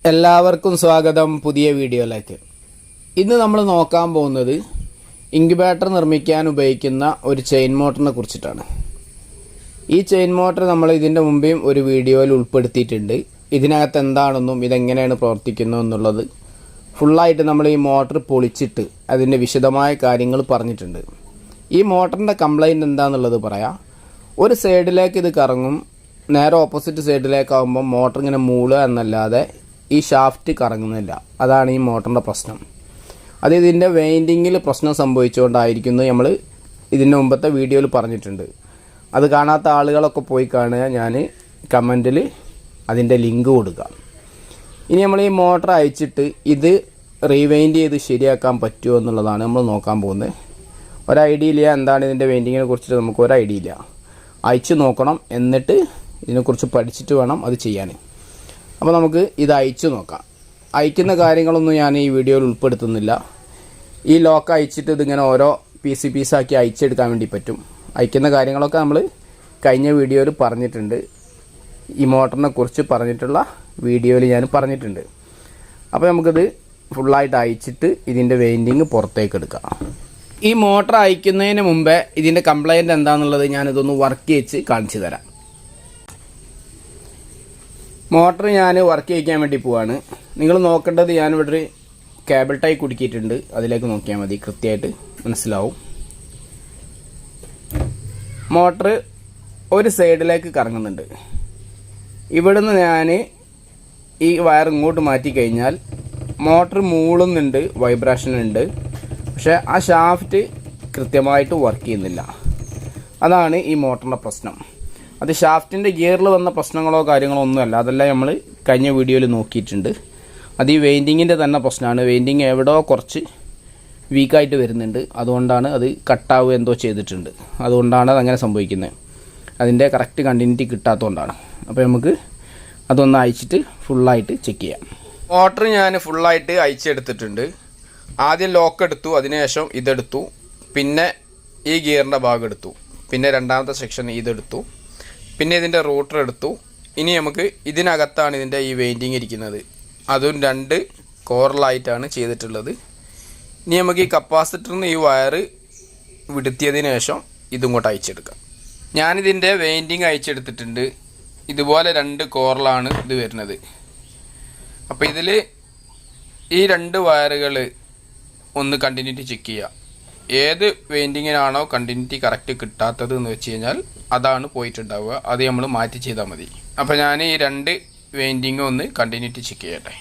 എല്ലാവർക്കും സ്വാഗതം പുതിയ വീഡിയോയിലേക്ക്. ഇന്ന് നമ്മൾ നോക്കാൻ പോകുന്നത് ഇൻക്യുബേറ്റർ നിർമ്മിക്കാൻ ഉപയോഗിക്കുന്ന ഒരു ചെയിൻ മോട്ടറിനെ കുറിച്ചിട്ടാണ്. ഈ ചെയിൻ മോട്ടർ നമ്മൾ ഇതിൻ്റെ മുമ്പേയും ഒരു വീഡിയോയിൽ ഉൾപ്പെടുത്തിയിട്ടുണ്ട്. ഇതിനകത്ത് എന്താണെന്നും ഇതെങ്ങനെയാണ് പ്രവർത്തിക്കുന്നത് എന്നുള്ളത് ഫുള്ളായിട്ട് നമ്മൾ ഈ മോട്ടർ പൊളിച്ചിട്ട് അതിൻ്റെ വിശദമായ കാര്യങ്ങൾ പറഞ്ഞിട്ടുണ്ട്. ഈ മോട്ടറിൻ്റെ കംപ്ലൈൻറ്റ് എന്താണെന്നുള്ളത് പറയാം. ഒരു സൈഡിലേക്ക് ഇത് കറങ്ങും, നേരെ ഓപ്പോസിറ്റ് സൈഡിലേക്കാകുമ്പോൾ മോട്ടർ ഇങ്ങനെ മൂളുക എന്നല്ലാതെ ഈ ഷാഫ്റ്റ് കറങ്ങുന്നില്ല. അതാണ് ഈ മോട്ടറിൻ്റെ പ്രശ്നം. അത് ഇതിൻ്റെ വെയിൻഡിങ്ങിൽ പ്രശ്നം സംഭവിച്ചുകൊണ്ടായിരിക്കുന്നു നമ്മൾ ഇതിൻ്റെ മുമ്പത്തെ വീഡിയോയിൽ പറഞ്ഞിട്ടുണ്ട്. അത് കാണാത്ത ആളുകളൊക്കെ പോയി കാണുക. ഞാൻ കമൻറ്റിൽ അതിൻ്റെ ലിങ്ക് കൊടുക്കാം. ഇനി നമ്മൾ ഈ മോട്ടർ അയച്ചിട്ട് ഇത് റീവൈൻഡ് ചെയ്ത് ശരിയാക്കാൻ പറ്റുമോ എന്നുള്ളതാണ് നമ്മൾ നോക്കാൻ പോകുന്നത്. ഒരു ഐഡിയ ഇല്ല എന്താണ് ഇതിൻ്റെ വെയിൻഡിങ്ങിനെ കുറിച്ചിട്ട്, നമുക്ക് ഒരു ഐഡിയ ഇല്ല. അയച്ച് നോക്കണം, എന്നിട്ട് ഇതിനെക്കുറിച്ച് പഠിച്ചിട്ട് വേണം അത് ചെയ്യാൻ. അപ്പോൾ നമുക്ക് ഇത് അയച്ചു നോക്കാം. അയക്കുന്ന കാര്യങ്ങളൊന്നും ഞാൻ ഈ വീഡിയോയിൽ ഉൾപ്പെടുത്തുന്നില്ല. ഈ ലോക്ക് അയച്ചിട്ട് ഇതിങ്ങനെ ഓരോ പീസാക്കി അയച്ചെടുക്കാൻ വേണ്ടി പറ്റും. അയക്കുന്ന കാര്യങ്ങളൊക്കെ നമ്മൾ കഴിഞ്ഞ വീഡിയോയിൽ പറഞ്ഞിട്ടുണ്ട്. ഈ മോട്ടറിനെ കുറിച്ച് പറഞ്ഞിട്ടുള്ള വീഡിയോയിൽ ഞാൻ പറഞ്ഞിട്ടുണ്ട്. അപ്പോൾ നമുക്കിത് ഫുള്ളായിട്ട് അയച്ചിട്ട് ഇതിൻ്റെ വെയിൻഡിങ് പുറത്തേക്ക് എടുക്കാം. ഈ മോട്ടർ അയക്കുന്നതിന് മുമ്പേ ഇതിൻ്റെ കംപ്ലൈൻറ്റ് എന്താണെന്നുള്ളത് ഞാനിതൊന്ന് വർക്ക് ചെയ്ച്ച് കാണിച്ചു തരാം. മോട്ടർ ഞാൻ വർക്ക് ചെയ്യിക്കാൻ വേണ്ടി പോവാണ്. നിങ്ങൾ നോക്കേണ്ടത്, ഞാനിവിടെ ഒരു കേബിൾ ടൈ കുടുക്കിയിട്ടുണ്ട്. അതിലേക്ക് നോക്കിയാൽ മതി, കൃത്യമായിട്ട് മനസ്സിലാവും. മോട്ടർ ഒരു സൈഡിലേക്ക് കറങ്ങുന്നുണ്ട്. ഇവിടുന്ന് ഞാൻ ഈ വയർ ഇങ്ങോട്ട് മാറ്റി കഴിഞ്ഞാൽ മോട്ടർ മൂളുന്നുണ്ട്, വൈബ്രേഷൻ ഉണ്ട്. പക്ഷേ ആ ഷാഫ്റ്റ് കൃത്യമായിട്ട് വർക്ക് ചെയ്യുന്നില്ല. അതാണ് ഈ മോട്ടറിൻ്റെ പ്രശ്നം. അത് ഷാഫ്റ്റിൻ്റെ ഗിയറിൽ വന്ന പ്രശ്നങ്ങളോ കാര്യങ്ങളോ ഒന്നുമല്ല. അതെല്ലാം നമ്മൾ കഴിഞ്ഞ വീഡിയോയിൽ നോക്കിയിട്ടുണ്ട്. അത് ഈ വെയിൻഡിങ്ങിൻ്റെ തന്നെ പ്രശ്നമാണ്. വെയിൻഡിങ് എവിടെയോ കുറച്ച് വീക്കായിട്ട് വരുന്നുണ്ട്. അതുകൊണ്ടാണ് അത് കട്ടാവുക എന്തോ ചെയ്തിട്ടുണ്ട്. അതുകൊണ്ടാണ് അതങ്ങനെ സംഭവിക്കുന്നത്. അതിൻ്റെ കറക്റ്റ് കണ്ടിന്യൂറ്റി കിട്ടാത്തതുകൊണ്ടാണ്. അപ്പോൾ നമുക്ക് അതൊന്ന് അയച്ചിട്ട് ഫുള്ളായിട്ട് ചെക്ക് ചെയ്യാം. മോട്ടർ ഞാൻ ഫുള്ളായിട്ട് അയച്ചെടുത്തിട്ടുണ്ട്. ആദ്യം ലോക്ക് എടുത്തു, അതിനുശേഷം ഇതെടുത്തു, പിന്നെ ഈ ഗിയറിൻ്റെ ഭാഗം എടുത്തു, പിന്നെ രണ്ടാമത്തെ സെക്ഷൻ ഇതെടുത്തു, പിന്നെ ഇതിൻ്റെ റൂട്ടർ എടുത്തു. ഇനി നമുക്ക് ഇതിനകത്താണ് ഇതിൻ്റെ ഈ വെയിൻഡിങ് ഇരിക്കുന്നത്. അതും 2 കോറിലായിട്ടാണ് ചെയ്തിട്ടുള്ളത്. ഇനി നമുക്ക് ഈ കപ്പാസിറ്ററിൽ നിന്ന് ഈ വയർ വിടുത്തിയതിന് ശേഷം ഇതും കൂടെ അയച്ചെടുക്കാം. ഞാനിതിൻ്റെ വെയിൻഡിങ് അയച്ചെടുത്തിട്ടുണ്ട്. ഇതുപോലെ 2 കോറിലാണ് ഇത് വരുന്നത്. അപ്പോൾ ഇതിൽ ഈ 2 വയറുകൾ ഒന്ന് കണ്ടിന്യൂറ്റി ചെക്ക് ചെയ്യുക. ഏത് വെയിൻഡിങ്ങിനാണോ കണ്ടിന്യൂറ്റി കറക്റ്റ് കിട്ടാത്തത് എന്ന് വെച്ച് കഴിഞ്ഞാൽ അതാണ് പോയിട്ടുണ്ടാവുക. അത് നമ്മൾ മാറ്റി ചെയ്താൽ മതി. അപ്പോൾ ഞാൻ ഈ 2 വെയിൻഡിങ്ങും ഒന്ന് കണ്ടിന്യൂറ്റി ചെക്ക് ചെയ്യട്ടെ.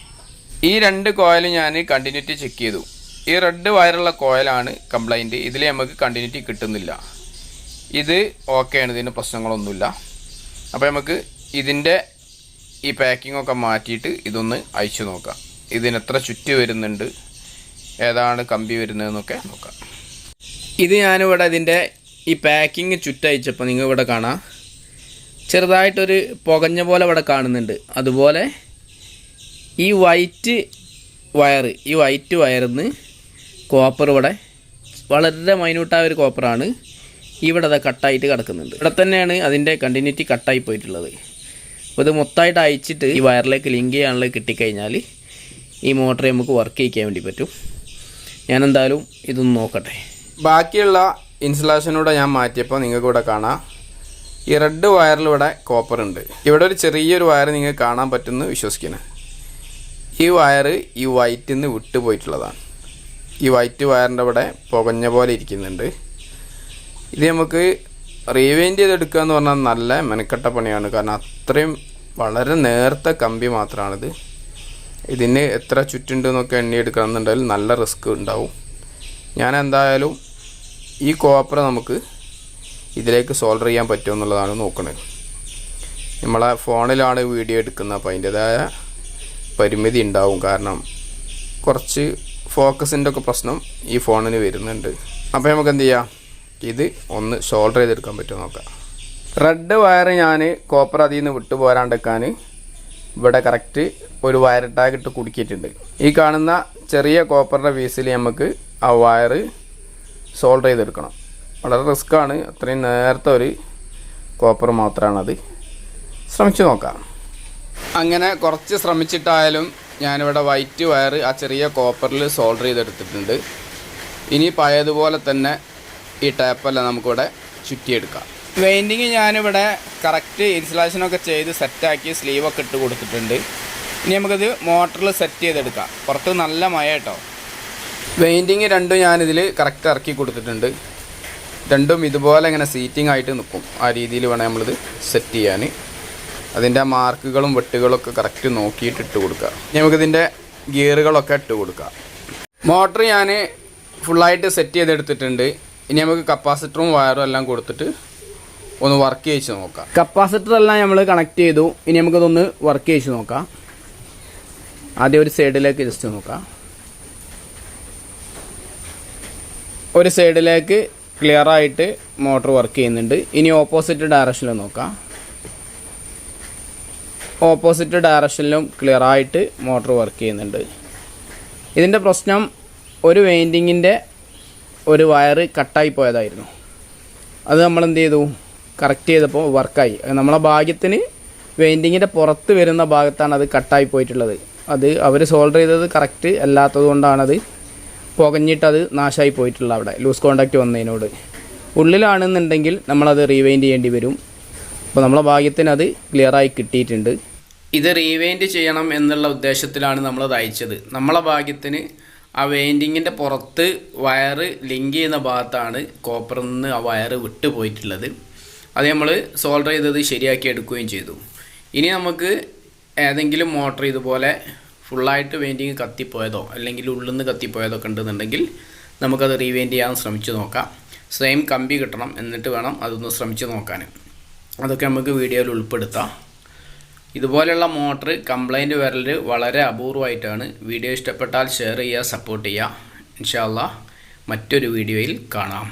ഈ 2 കോയിൽ ഞാൻ കണ്ടിന്യൂറ്റി ചെക്ക് ചെയ്തു. ഈ റെഡ് വയറുള്ള കോയിലാണ് കംപ്ലൈൻറ്റ്. ഇതിൽ നമുക്ക് കണ്ടിന്യൂറ്റി കിട്ടുന്നില്ല. ഇത് ഓക്കെയാണ്, ഇതിന് പ്രശ്നങ്ങളൊന്നുമില്ല. അപ്പോൾ നമുക്ക് ഇതിൻ്റെ ഈ പാക്കിങ്ങൊക്കെ മാറ്റിയിട്ട് ഇതൊന്ന് അയച്ചു നോക്കാം. ഇതിനെത്ര ചുറ്റി വരുന്നുണ്ട്, ഏതാണ് കമ്പി വരുന്നതെന്നൊക്കെ നോക്കാം. ഇത് ഞാനിവിടെ ഇതിൻ്റെ ഈ പാക്കിങ് ചുറ്റയച്ചപ്പോൾ നിങ്ങൾ ഇവിടെ കാണാം, ചെറുതായിട്ടൊരു പുകഞ്ഞ പോലെ ഇവിടെ കാണുന്നുണ്ട്. അതുപോലെ ഈ വൈറ്റ് വയറിൽ നിന്ന് കോപ്പർ ഇവിടെ വളരെ മൈന്യൂട്ടായ ഒരു കോപ്പറാണ് ഇവിടെ അത് കട്ടായിട്ട് കിടക്കുന്നുണ്ട്. ഇവിടെ തന്നെയാണ് അതിൻ്റെ കണ്ടിന്യൂറ്റി കട്ടായി പോയിട്ടുള്ളത്. അപ്പോൾ ഇത് മൊത്തമായിട്ട് അയച്ചിട്ട് ഈ വയറിലേക്ക് ലിങ്ക് ചെയ്യാനുള്ള കിട്ടിക്കഴിഞ്ഞാൽ ഈ മോട്ടർ നമുക്ക് വർക്ക് ചെയ്യിക്കാൻ വേണ്ടി പറ്റും. ഞാൻ എന്തായാലും ഇതൊന്ന് നോക്കട്ടെ. ബാക്കിയുള്ള ഇൻസുലേഷനൂടെ ഞാൻ മാറ്റിയപ്പോൾ നിങ്ങൾക്ക് ഇവിടെ കാണാം, ഈ റെഡ് വയറിൽ ഇവിടെ കോപ്പർ ഉണ്ട്. ഇവിടെ ഒരു ചെറിയൊരു വയർ നിങ്ങൾക്ക് കാണാൻ പറ്റുമെന്ന് വിശ്വസിക്കുന്നു. ഈ വയർ ഈ വൈറ്റിൽ നിന്ന് വിട്ടുപോയിട്ടുള്ളതാണ്. ഈ വൈറ്റ് വയറിൻ്റെ ഇവിടെ പുകഞ്ഞ പോലെ ഇരിക്കുന്നുണ്ട്. ഇത് നമുക്ക് റീവൈൻഡ് ചെയ്തെടുക്കുക എന്ന് പറഞ്ഞാൽ നല്ല മെനക്കെട്ട പണിയാണ്. കാരണം അത്രയും വളരെ നേർത്ത കമ്പി മാത്രമാണിത്. ഇതിന് എത്ര ചുറ്റുണ്ടെന്നൊക്കെ എണ്ണിയെടുക്കണം എന്നുണ്ടെങ്കിൽ നല്ല റിസ്ക് ഉണ്ടാവും. ഞാൻ എന്തായാലും ഈ കോപ്പർ നമുക്ക് ഇതിലേക്ക് സോൾഡർ ചെയ്യാൻ പറ്റുമോ എന്നുള്ളതാണ് നോക്കുന്നത്. നമ്മളെ ഫോണിലാണ് വീഡിയോ എടുക്കുന്നത്, അപ്പോൾ അതിൻ്റേതായ പരിമിതി ഉണ്ടാവും. കാരണം കുറച്ച് ഫോക്കസിൻ്റെ ഒക്കെ പ്രശ്നം ഈ ഫോണിന് വരുന്നുണ്ട്. അപ്പോൾ നമുക്ക് എന്ത് ചെയ്യാം, ഇത് ഒന്ന് സോൾഡർ ചെയ്തെടുക്കാൻ പറ്റുമോ നോക്കാം. റെഡ് വയർ ഞാൻ കോപ്പർ അതിൽ നിന്ന് വിട്ടു പോരാണ്ടെക്കാൻ ഇവിടെ കറക്റ്റ് ഒരു വയർ ടാഗ് ഇട്ട് കുടുക്കിയിട്ടുണ്ട്. ഈ കാണുന്ന ചെറിയ കോപ്പറിൻ്റെ പീസിൽ നമുക്ക് ആ വയർ സോൾഡർ ചെയ്തെടുക്കണം. വളരെ റിസ്ക്കാണ്. അത്രയും നേരത്തെ ഒരു കോപ്പർ മാത്രമാണത്. ശ്രമിച്ചു നോക്കാം. അങ്ങനെ കുറച്ച് ശ്രമിച്ചിട്ടായാലും ഞാനിവിടെ വൈറ്റ് വയർ ആ ചെറിയ കോപ്പറിൽ സോൾഡർ ചെയ്തെടുത്തിട്ടുണ്ട്. ഇനി പഴയതുപോലെ തന്നെ ഈ ടാപ്പെല്ലാം നമുക്കിവിടെ ചുറ്റിയെടുക്കാം. വെയിൻഡിങ് ഞാനിവിടെ കറക്റ്റ് ഇൻസുലേഷനൊക്കെ ചെയ്ത് സെറ്റാക്കി സ്ലീവൊക്കെ ഇട്ട് കൊടുത്തിട്ടുണ്ട്. ഇനി നമുക്കിത് മോട്ടറിൽ സെറ്റ് ചെയ്തെടുക്കാം. പുറത്ത് നല്ല മഴ കേട്ടോ. വെയിൻഡിങ് രണ്ടും ഞാനിതിൽ കറക്റ്റ് ഇറക്കി കൊടുത്തിട്ടുണ്ട്. രണ്ടും ഇതുപോലെ ഇങ്ങനെ സീറ്റിംഗ് ആയിട്ട് നിൽക്കും. ആ രീതിയിൽ വേണം നമ്മളിത് സെറ്റ് ചെയ്യാൻ. അതിൻ്റെ മാർക്കുകളും വെട്ടുകളൊക്കെ കറക്റ്റ് നോക്കിയിട്ട് ഇട്ട് കൊടുക്കുക. നമുക്കിതിൻ്റെ ഗിയറുകളൊക്കെ ഇട്ട് കൊടുക്കുക. മോട്ടർ ഞാൻ ഫുള്ളായിട്ട് സെറ്റ് ചെയ്തെടുത്തിട്ടുണ്ട്. ഇനി നമുക്ക് കപ്പാസിറ്ററും വയറും എല്ലാം കൊടുത്തിട്ട് ഒന്ന് വർക്ക് ചെയ്യിച്ച് നോക്കാം. കപ്പാസിറ്ററെല്ലാം നമ്മൾ കണക്ട് ചെയ്തു. ഇനി നമുക്കതൊന്ന് വർക്ക് ചെയ്യിച്ച് നോക്കാം. ആദ്യം ഒരു സൈഡിലേക്ക് ജസ്റ്റ് നോക്കാം. ഒരു സൈഡിലേക്ക് ക്ലിയറായിട്ട് മോട്ടർ വർക്ക് ചെയ്യുന്നുണ്ട്. ഇനി ഓപ്പോസിറ്റ് ഡയറക്ഷനിൽ നോക്കാം. ഓപ്പോസിറ്റ് ഡയറക്ഷനിലും ക്ലിയറായിട്ട് മോട്ടർ വർക്ക് ചെയ്യുന്നുണ്ട്. ഇതിൻ്റെ പ്രശ്നം ഒരു വെയിൻഡിങ്ങിൻ്റെ ഒരു വയറ് കട്ടായി പോയതായിരുന്നു. അത് നമ്മൾ എന്ത് ചെയ്തു, കറക്റ്റ് ചെയ്തപ്പോൾ വർക്കായി. നമ്മളെ ഭാഗ്യത്തിന് വെയിൻഡിങ്ങിൻ്റെ പുറത്ത് വരുന്ന ഭാഗത്താണ് അത് കട്ടായി പോയിട്ടുള്ളത്. അത് അവർ സോൾഡർ ചെയ്തത് കറക്റ്റ് അല്ലാത്തത് കൊണ്ടാണത് പുകഞ്ഞിട്ടത് നാശമായി പോയിട്ടുള്ളത്. അവിടെ ലൂസ് കോണ്ടാക്റ്റ് വന്നതിനോട് ഉള്ളിലാണെന്നുണ്ടെങ്കിൽ നമ്മളത് റീവൈൻഡ് ചെയ്യേണ്ടി വരും. അപ്പോൾ നമ്മളെ ഭാഗ്യത്തിന് അത് ക്ലിയറായി കിട്ടിയിട്ടുണ്ട്. ഇത് റീവൈൻഡ് ചെയ്യണം എന്നുള്ള ഉദ്ദേശത്തിലാണ് നമ്മളത് അയച്ചത്. നമ്മളെ ഭാഗ്യത്തിന് ആ വെയിൻഡിങ്ങിൻ്റെ പുറത്ത് വയറ് ലിങ്ക് ചെയ്യുന്ന ഭാഗത്താണ് കോപ്പറിൽ നിന്ന് ആ വയറ് വിട്ടു പോയിട്ടുള്ളത്. അത് നമ്മൾ സോൾഡർ ചെയ്തത് ശരിയാക്കി എടുക്കുകയും ചെയ്തു. ഇനി നമുക്ക് ഏതെങ്കിലും മോട്ടർ ഇതുപോലെ ഫുള്ളായിട്ട് വെയിൻഡിങ് കത്തിപ്പോയതോ അല്ലെങ്കിൽ ഉള്ളിൽ നിന്ന് കത്തിപ്പോയതോ ഒക്കെ ഉണ്ടെന്നുണ്ടെങ്കിൽ നമുക്കത് റീവൈൻഡ് ചെയ്യാൻ ശ്രമിച്ച് നോക്കാം. സെയിം കമ്പി കിട്ടണം, എന്നിട്ട് വേണം അതൊന്ന് ശ്രമിച്ച് നോക്കാൻ. അതൊക്കെ നമുക്ക് വീഡിയോയിൽ ഉൾപ്പെടുത്താം. ഇതുപോലെയുള്ള മോട്ടർ കംപ്ലൈൻറ്റ് വരൽ വളരെ അപൂർവമായിട്ടാണ്. വീഡിയോ ഇഷ്ടപ്പെട്ടാൽ ഷെയർ ചെയ്യുക, സപ്പോർട്ട് ചെയ്യുക. ഇൻഷാ അല്ലാഹ് മറ്റൊരു വീഡിയോയിൽ കാണാം.